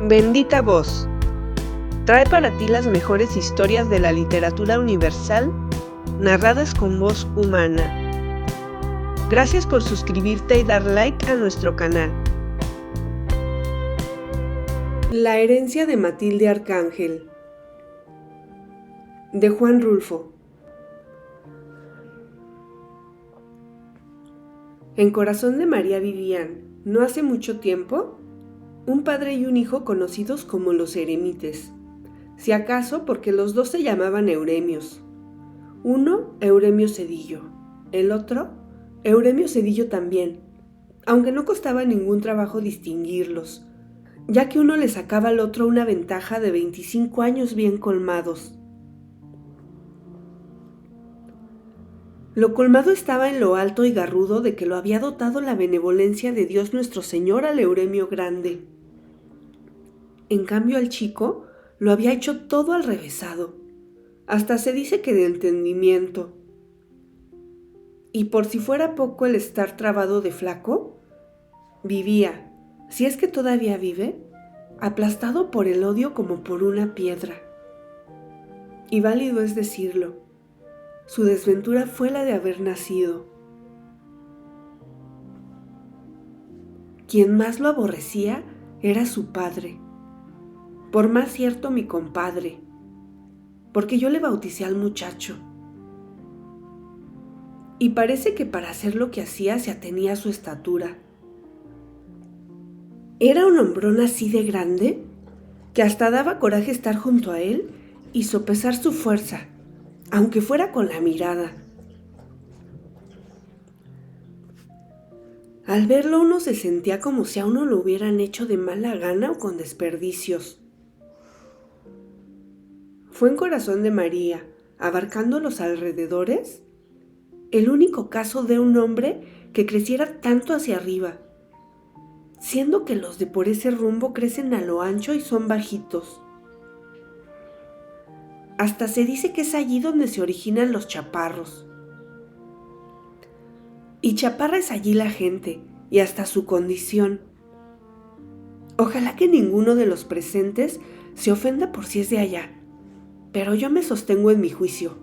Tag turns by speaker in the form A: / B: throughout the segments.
A: Bendita Voz trae para ti las mejores historias de la literatura universal, narradas con voz humana. Gracias por suscribirte y dar like a nuestro canal. La herencia de Matilde Arcángel, de Juan Rulfo. En Corazón de María vivían, no hace mucho tiempo, un padre y un hijo conocidos como los eremites, si acaso porque los dos se llamaban Euremios. Uno, Euremio Cedillo, el otro, Euremio Cedillo también, aunque no costaba ningún trabajo distinguirlos, ya que uno le sacaba al otro una ventaja de 25 años bien colmados. Lo colmado estaba en lo alto y garrudo de que lo había dotado la benevolencia de Dios nuestro Señor al Euremio grande. En cambio al chico lo había hecho todo al revésado, hasta se dice que de entendimiento. Y por si fuera poco el estar trabado de flaco, vivía, si es que todavía vive, aplastado por el odio como por una piedra. Y válido es decirlo, su desventura fue la de haber nacido. Quien más lo aborrecía era su padre, por más cierto mi compadre, porque yo le bauticé al muchacho. Y parece que para hacer lo que hacía se atenía a su estatura. Era un hombrón así de grande que hasta daba coraje estar junto a él y sopesar su fuerza, aunque fuera con la mirada. Al verlo uno se sentía como si a uno lo hubieran hecho de mala gana o con desperdicios. Fue en Corazón de María, abarcando los alrededores, el único caso de un hombre que creciera tanto hacia arriba, siendo que los de por ese rumbo crecen a lo ancho y son bajitos. Hasta se dice que es allí donde se originan los chaparros. Y chaparra es allí la gente, y hasta su condición. Ojalá que ninguno de los presentes se ofenda por si es de allá, pero yo me sostengo en mi juicio.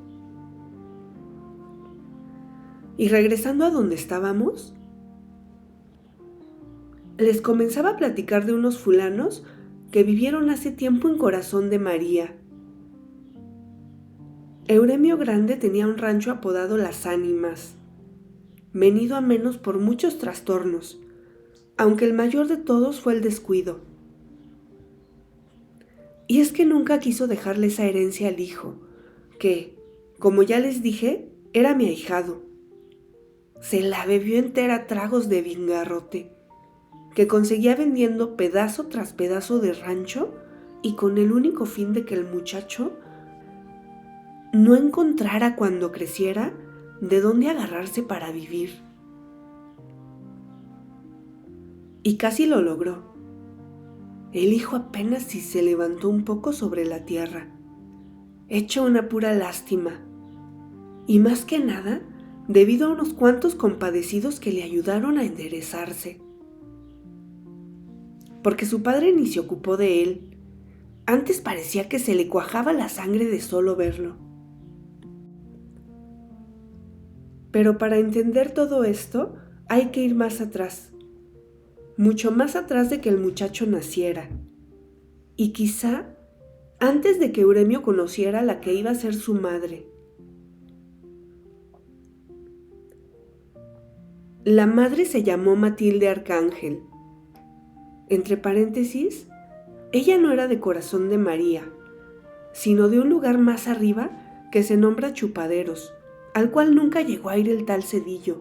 A: Y regresando a donde estábamos, les comenzaba a platicar de unos fulanos que vivieron hace tiempo en Corazón de María. Euremio Grande tenía un rancho apodado Las Ánimas, venido a menos por muchos trastornos, aunque el mayor de todos fue el descuido. Y es que nunca quiso dejarle esa herencia al hijo, que, como ya les dije, era mi ahijado. Se la bebió entera a tragos de vingarrote, que conseguía vendiendo pedazo tras pedazo de rancho y con el único fin de que el muchacho no encontrara cuando creciera de dónde agarrarse para vivir. Y casi lo logró. El hijo apenas si se levantó un poco sobre la tierra, hecho una pura lástima, y más que nada debido a unos cuantos compadecidos que le ayudaron a enderezarse. Porque su padre ni se ocupó de él, antes parecía que se le cuajaba la sangre de solo verlo. Pero para entender todo esto hay que ir más atrás, mucho más atrás de que el muchacho naciera, y quizá antes de que Euremio conociera a la que iba a ser su madre. La madre se llamó Matilde Arcángel. Entre paréntesis, ella no era de Corazón de María, sino de un lugar más arriba que se nombra Chupaderos, al cual nunca llegó a ir el tal Cedillo,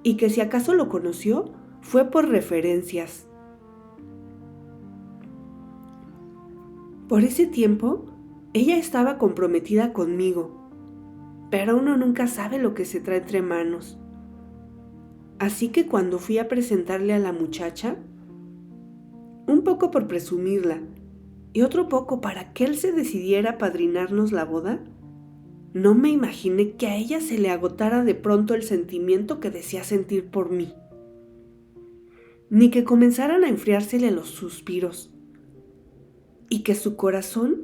A: y que si acaso lo conoció, fue por referencias. Por ese tiempo, ella estaba comprometida conmigo, pero uno nunca sabe lo que se trae entre manos. Así que cuando fui a presentarle a la muchacha, un poco por presumirla, y otro poco para que él se decidiera a padrinarnos la boda, no me imaginé que a ella se le agotara de pronto el sentimiento que decía sentir por mí, ni que comenzaran a enfriársele los suspiros, y que su corazón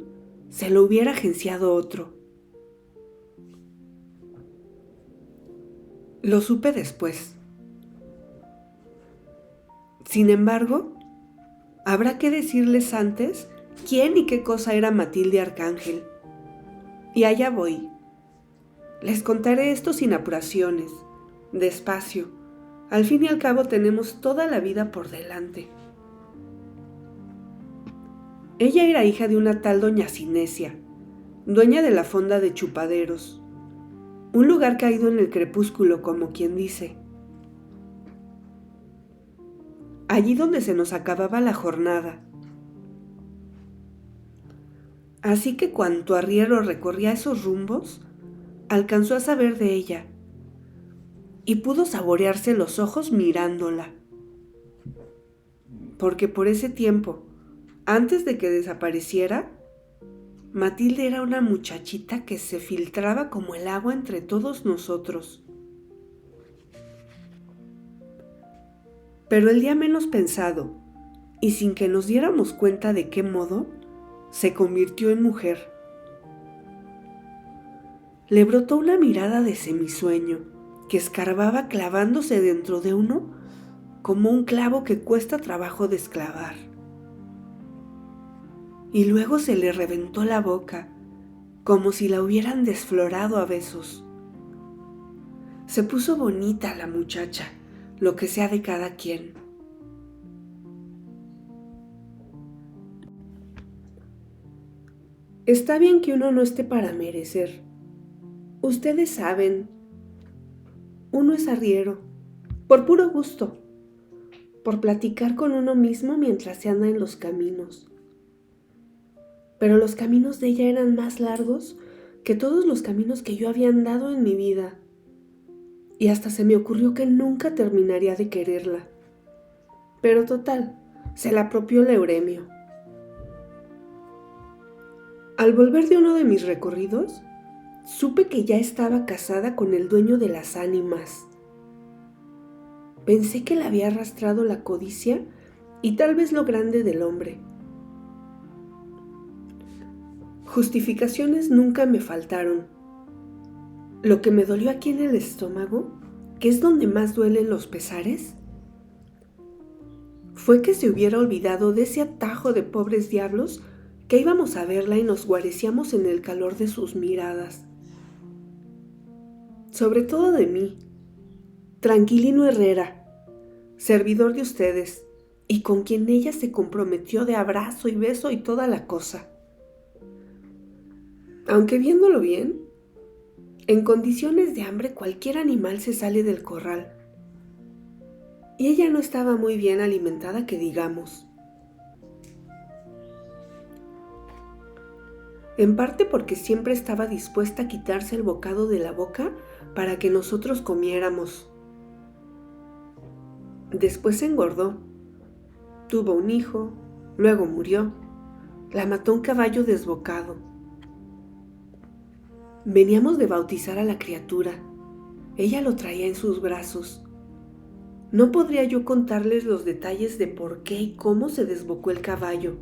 A: se lo hubiera agenciado otro. Lo supe después. Sin embargo, habrá que decirles antes quién y qué cosa era Matilde Arcángel. Y allá voy. Les contaré esto sin apuraciones, despacio. Al fin y al cabo tenemos toda la vida por delante. Ella era hija de una tal doña Cinesia, dueña de la fonda de Chupaderos, un lugar caído en el crepúsculo, como quien dice. Allí donde se nos acababa la jornada. Así que cuanto arriero recorría esos rumbos, alcanzó a saber de ella y pudo saborearse los ojos mirándola. Porque por ese tiempo, antes de que desapareciera, Matilde era una muchachita que se filtraba como el agua entre todos nosotros. Pero el día menos pensado, y sin que nos diéramos cuenta de qué modo, se convirtió en mujer. Le brotó una mirada de semisueño que escarbaba clavándose dentro de uno como un clavo que cuesta trabajo desclavar. Y luego se le reventó la boca, como si la hubieran desflorado a besos. Se puso bonita la muchacha, lo que sea de cada quien. Está bien que uno no esté para merecer. Ustedes saben, uno es arriero, por puro gusto, por platicar con uno mismo mientras se anda en los caminos. Pero los caminos de ella eran más largos que todos los caminos que yo había andado en mi vida. Y hasta se me ocurrió que nunca terminaría de quererla. Pero total, se la apropió el Euremio. Al volver de uno de mis recorridos, supe que ya estaba casada con el dueño de las ánimas. Pensé que la había arrastrado la codicia y tal vez lo grande del hombre. Justificaciones nunca me faltaron. Lo que me dolió aquí en el estómago, que es donde más duelen los pesares, fue que se hubiera olvidado de ese atajo de pobres diablos que íbamos a verla y nos guarecíamos en el calor de sus miradas. Sobre todo de mí, Tranquilino Herrera, servidor de ustedes, y con quien ella se comprometió de abrazo y beso y toda la cosa. Aunque viéndolo bien, en condiciones de hambre cualquier animal se sale del corral. Y ella no estaba muy bien alimentada, que digamos. En parte porque siempre estaba dispuesta a quitarse el bocado de la boca para que nosotros comiéramos. Después se engordó, tuvo un hijo, luego murió, la mató un caballo desbocado. Veníamos de bautizar a la criatura, ella lo traía en sus brazos. No podría yo contarles los detalles de por qué y cómo se desbocó el caballo,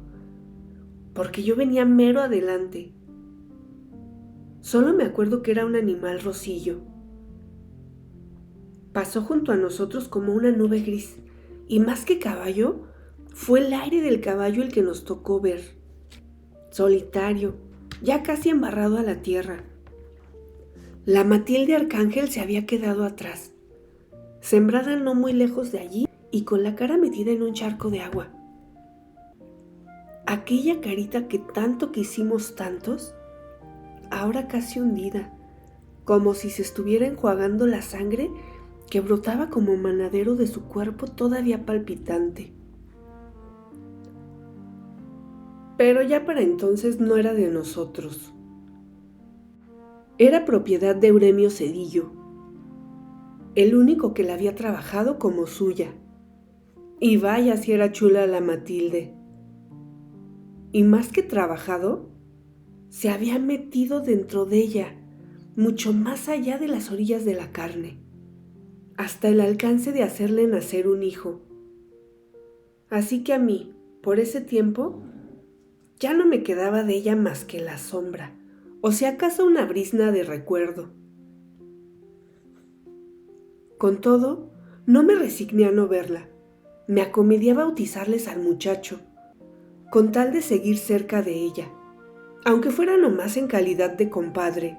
A: porque yo venía mero adelante. Solo me acuerdo que era un animal rosillo. Pasó junto a nosotros como una nube gris, y más que caballo, fue el aire del caballo el que nos tocó ver. Solitario, ya casi embarrado a la tierra. La Matilde Arcángel se había quedado atrás, sembrada no muy lejos de allí y con la cara metida en un charco de agua. Aquella carita que tanto quisimos tantos, ahora casi hundida, como si se estuviera enjuagando la sangre que brotaba como manadero de su cuerpo todavía palpitante. Pero ya para entonces no era de nosotros. Era propiedad de Euremio Cedillo, el único que la había trabajado como suya. Y vaya si era chula la Matilde. Y más que trabajado, se había metido dentro de ella, mucho más allá de las orillas de la carne, hasta el alcance de hacerle nacer un hijo. Así que a mí, por ese tiempo, Ya no me quedaba de ella más que la sombra, o si acaso una brizna de recuerdo. Con todo, no me resigné a no verla. Me acomedí a bautizarles al muchacho, con tal de seguir cerca de ella, aunque fuera nomás en calidad de compadre.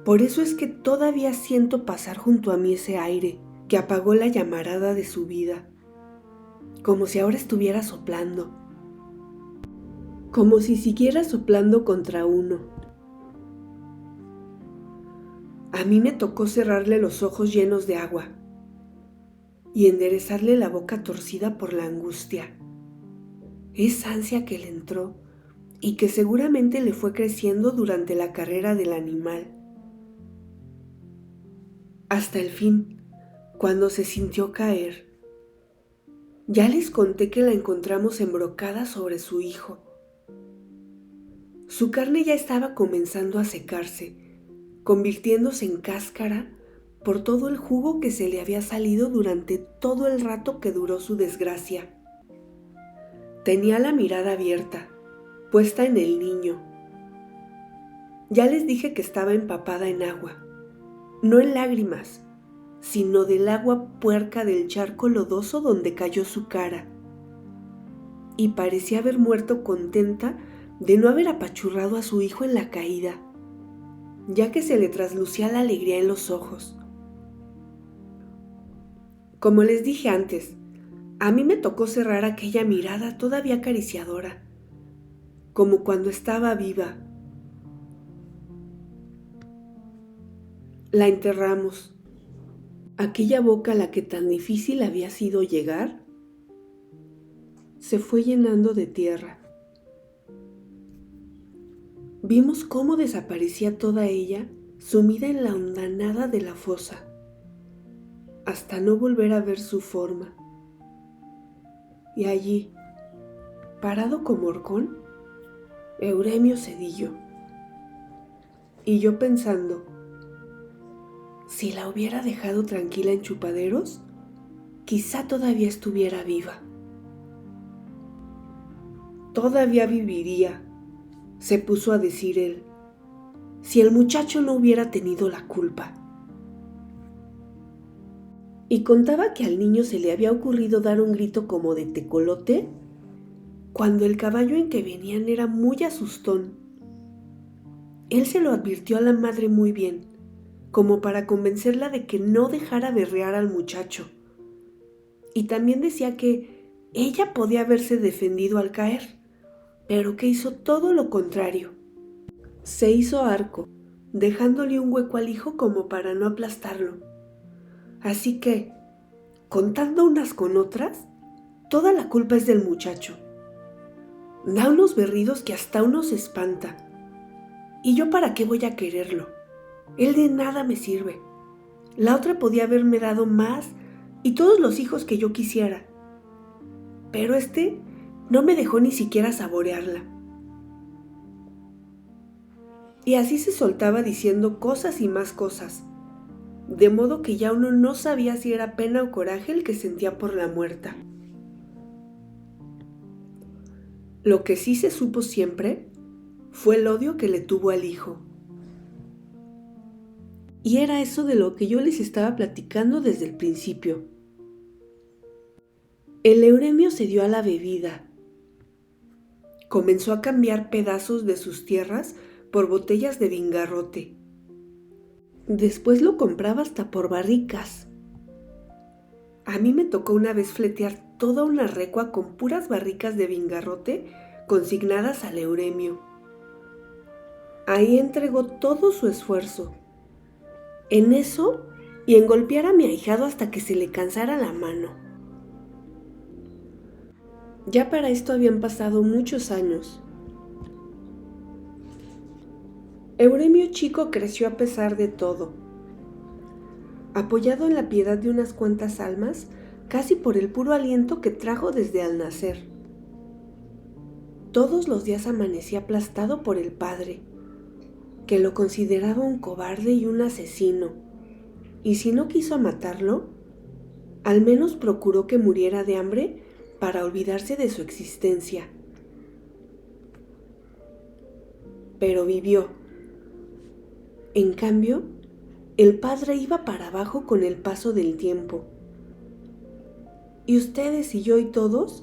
A: Por eso es que todavía siento pasar junto a mí ese aire que apagó la llamarada de su vida, como si ahora estuviera soplando, como si siguiera soplando contra uno. A mí me tocó cerrarle los ojos llenos de agua y enderezarle la boca torcida por la angustia. Esa ansia que le entró y que seguramente le fue creciendo durante la carrera del animal. Hasta el fin, cuando se sintió caer. Ya les conté que la encontramos embrocada sobre su hijo. Su carne ya estaba comenzando a secarse, convirtiéndose en cáscara por todo el jugo que se le había salido durante todo el rato que duró su desgracia. Tenía la mirada abierta, puesta en el niño. Ya les dije que estaba empapada en agua, no en lágrimas, sino del agua puerca del charco lodoso donde cayó su cara. Y parecía haber muerto contenta de no haber apachurrado a su hijo en la caída, ya que se le traslucía la alegría en los ojos. Como les dije antes, a mí me tocó cerrar aquella mirada todavía acariciadora, como cuando estaba viva. La enterramos. Aquella boca a la que tan difícil había sido llegar, se fue llenando de tierra. Vimos cómo desaparecía toda ella, sumida en la hondanada de la fosa, hasta no volver a ver su forma. Y allí, parado como horcón, Euremio Cedillo. Y yo pensando, si la hubiera dejado tranquila en Chupaderos, quizá todavía estuviera viva. Todavía viviría, se puso a decir él, si el muchacho no hubiera tenido la culpa. Y contaba que al niño se le había ocurrido dar un grito como de tecolote, cuando el caballo en que venían era muy asustón. Él se lo advirtió a la madre muy bien, como para convencerla de que no dejara berrear al muchacho. Y también decía que ella podía haberse defendido al caer, pero que hizo todo lo contrario. Se hizo arco, dejándole un hueco al hijo como para no aplastarlo. Así que, contando unas con otras, toda la culpa es del muchacho. Da unos berridos que hasta uno se espanta. ¿Y yo para qué voy a quererlo? Él de nada me sirve. La otra podía haberme dado más y todos los hijos que yo quisiera. Pero este no me dejó ni siquiera saborearla. Y así se soltaba diciendo cosas y más cosas, de modo que ya uno no sabía si era pena o coraje el que sentía por la muerta. Lo que sí se supo siempre fue el odio que le tuvo al hijo. Y era eso de lo que yo les estaba platicando desde el principio. El Euremio se dio a la bebida. Comenzó a cambiar pedazos de sus tierras por botellas de vingarrote. Después lo compraba hasta por barricas. A mí me tocó una vez fletear toda una recua con puras barricas de vingarrote consignadas al Euremio. Ahí entregó todo su esfuerzo. En eso y en golpear a mi ahijado hasta que se le cansara la mano. Ya para esto habían pasado muchos años. Euremio chico creció a pesar de todo, apoyado en la piedad de unas cuantas almas, casi por el puro aliento que trajo desde al nacer. Todos los días amanecía aplastado por el padre, que lo consideraba un cobarde y un asesino, y si no quiso matarlo, al menos procuró que muriera de hambre para olvidarse de su existencia. pero vivió. En cambio, el padre iba para abajo con el paso del tiempo. Y ustedes y yo y todos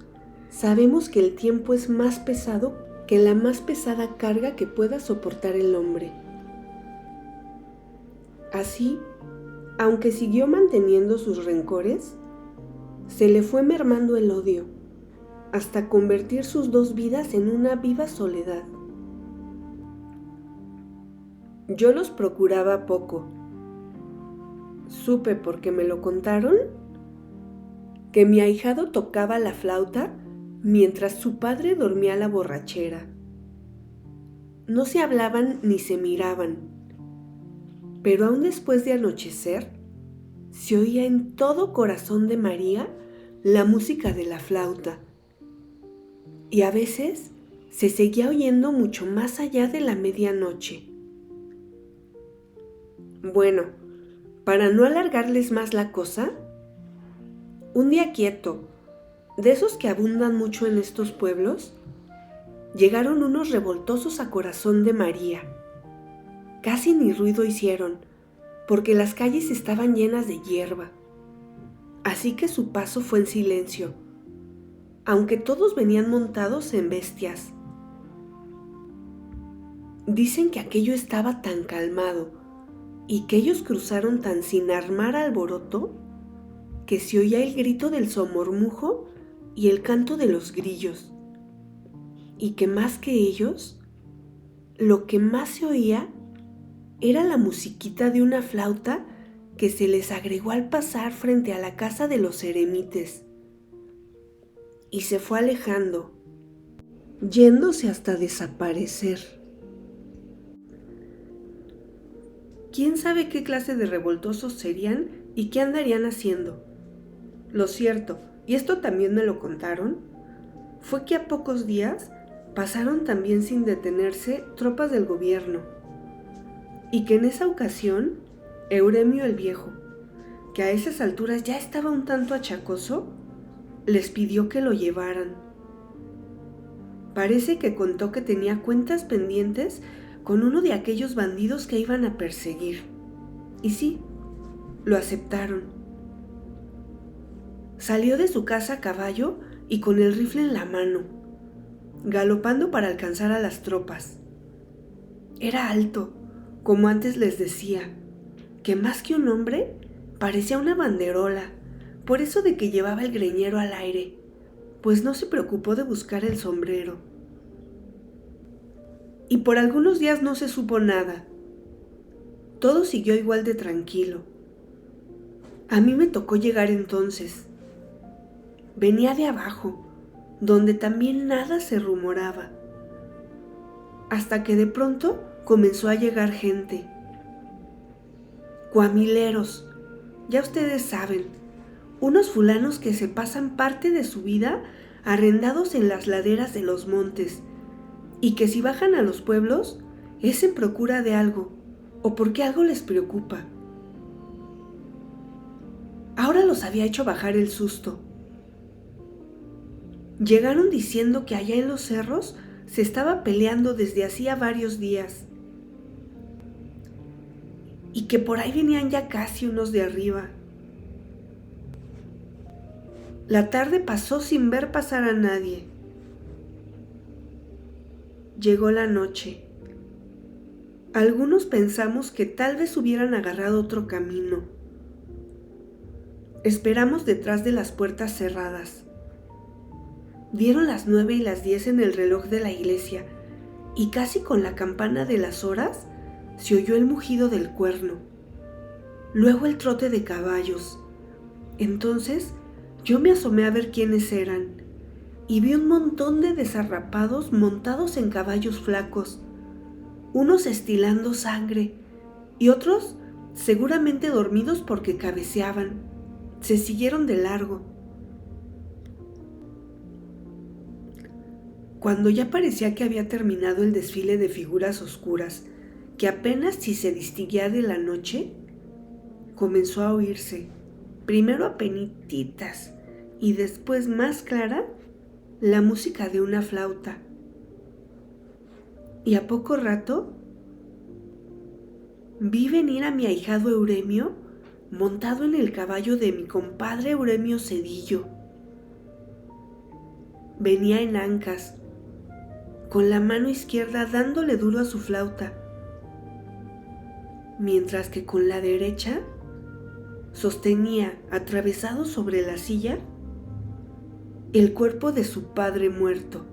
A: sabemos que el tiempo es más pesado que la más pesada carga que pueda soportar el hombre. Así, aunque siguió manteniendo sus rencores, se le fue mermando el odio, hasta convertir sus dos vidas en una viva soledad. Yo los procuraba poco. Supe, porque me lo contaron, que mi ahijado tocaba la flauta mientras su padre dormía la borrachera. No se hablaban ni se miraban, pero aún después de anochecer, se oía en todo corazón de María la música de la flauta, y a veces se seguía oyendo mucho más allá de la medianoche. Bueno, para no alargarles más la cosa, un día quieto, de esos que abundan mucho en estos pueblos, llegaron unos revoltosos a corazón de María. Casi ni ruido hicieron, porque las calles estaban llenas de hierba. Así que su paso fue en silencio, aunque todos venían montados en bestias. Dicen que aquello estaba tan calmado y que ellos cruzaron tan sin armar alboroto que se oía el grito del somormujo y el canto de los grillos, y que más que ellos, lo que más se oía era la musiquita de una flauta que se les agregó al pasar frente a la casa de los eremites, y se fue alejando, yéndose hasta desaparecer. ¿Quién sabe qué clase de revoltosos serían y qué andarían haciendo? Lo cierto, y esto también me lo contaron, fue que a pocos días pasaron también sin detenerse tropas del gobierno, y que en esa ocasión Euremio el Viejo, que a esas alturas ya estaba un tanto achacoso, les pidió que lo llevaran. Parece que contó que tenía cuentas pendientes con uno de aquellos bandidos que iban a perseguir. Y sí, lo aceptaron. Salió de su casa a caballo y con el rifle en la mano, galopando para alcanzar a las tropas. Era alto, como antes les decía, que más que un hombre parecía una banderola, por eso de que llevaba el greñero al aire, pues no se preocupó de buscar el sombrero. Y por algunos días no se supo nada. Todo siguió igual de tranquilo. A mí me tocó llegar entonces. Venía de abajo, donde también nada se rumoraba, hasta que de pronto comenzó a llegar gente. Cuamileros, ya ustedes saben, unos fulanos que se pasan parte de su vida arrendados en las laderas de los montes, y que si bajan a los pueblos es en procura de algo, o porque algo les preocupa. Ahora los había hecho bajar el susto. Llegaron diciendo que allá en los cerros se estaba peleando desde hacía varios días, y que por ahí venían ya casi unos de arriba. La tarde pasó sin ver pasar a nadie. Llegó la noche. Algunos pensamos que tal vez hubieran agarrado otro camino. Esperamos detrás de las puertas cerradas. Dieron las 9 y las 10 en el reloj de la iglesia, y casi con la campana de las horas se oyó el mugido del cuerno, luego el trote de caballos. Entonces yo me asomé a ver quiénes eran, y vi un montón de desarrapados montados en caballos flacos, unos estilando sangre, y otros seguramente dormidos porque cabeceaban. Se siguieron de largo. Cuando ya parecía que había terminado el desfile de figuras oscuras, que apenas si se distinguía de la noche, comenzó a oírse, primero apenititas y después más clara, la música de una flauta. y a poco rato vi venir a mi ahijado Euremio montado en el caballo de mi compadre Euremio Cedillo. Venía en ancas, con la mano izquierda dándole duro a su flauta, mientras que con la derecha sostenía, atravesado sobre la silla, el cuerpo de su padre muerto.